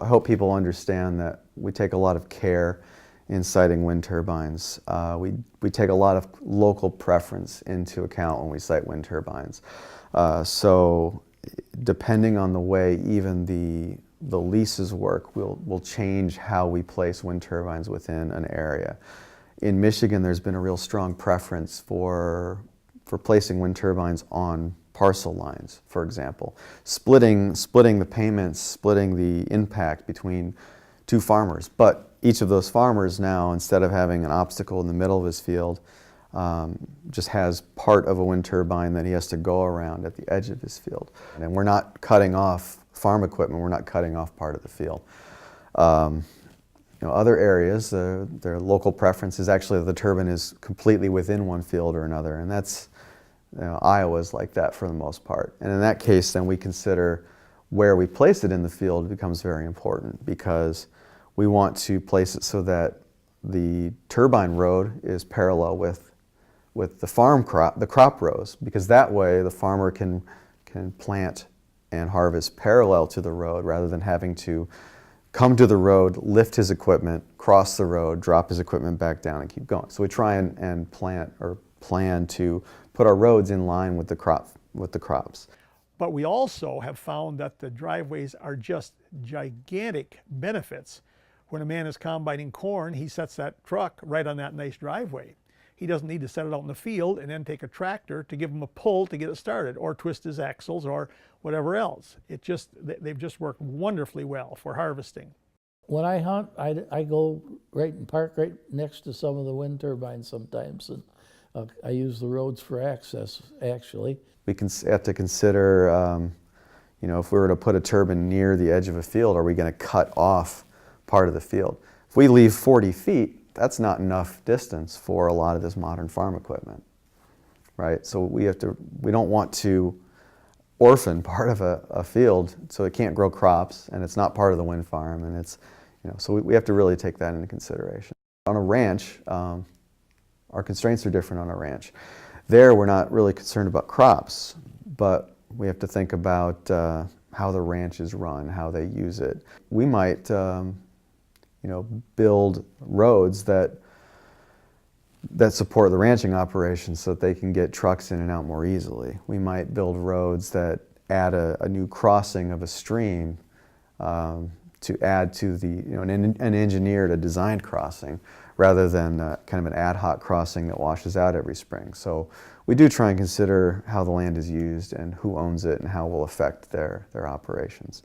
I hope people understand that we take a lot of care in siting wind turbines. We take a lot of local preference into account when we site wind turbines. So depending on the way even the leases work, we'll change how we place wind turbines within an area. In Michigan, there's been a real strong preference for placing wind turbines on parcel lines, for example. Splitting the payments, splitting the impact between two farmers. But each of those farmers now, instead of having an obstacle in the middle of his field, just has part of a wind turbine that he has to go around at the edge of his field. And we're not cutting off farm equipment, we're not cutting off part of the field. Other areas, their local preference is actually that the turbine is completely within one field or another, and that's, Iowa's like that for the most part. And in that case, then we consider where we place it in the field becomes very important, because we want to place it so that the turbine road is parallel with the crop rows, because that way the farmer can plant and harvest parallel to the road rather than having to come to the road, lift his equipment, cross the road, drop his equipment back down and keep going. So we try and plan to put our roads in line with the crops. But we also have found that the driveways are just gigantic benefits. When a man is combining corn, he sets that truck right on that nice driveway. He doesn't need to set it out in the field and then take a tractor to give him a pull to get it started, or twist his axles or whatever else. They've just worked wonderfully well for harvesting. When I hunt, I go right and park right next to some of the wind turbines sometimes, and I use the roads for access, actually. We have to consider, if we were to put a turbine near the edge of a field, are we going to cut off part of the field? If we leave 40 feet, that's not enough distance for a lot of this modern farm equipment, right? So we don't want to orphan part of a field so it can't grow crops and it's not part of the wind farm, and so we have to really take that into consideration. On a ranch, our constraints are different on a ranch. There, we're not really concerned about crops, but we have to think about how the ranch is run, how they use it. We might build roads that support the ranching operations so that they can get trucks in and out more easily. We might build roads that add a new crossing of a stream to add to an engineered, a designed crossing, rather than kind of an ad hoc crossing that washes out every spring. So we do try and consider how the land is used and who owns it and how it will affect their operations.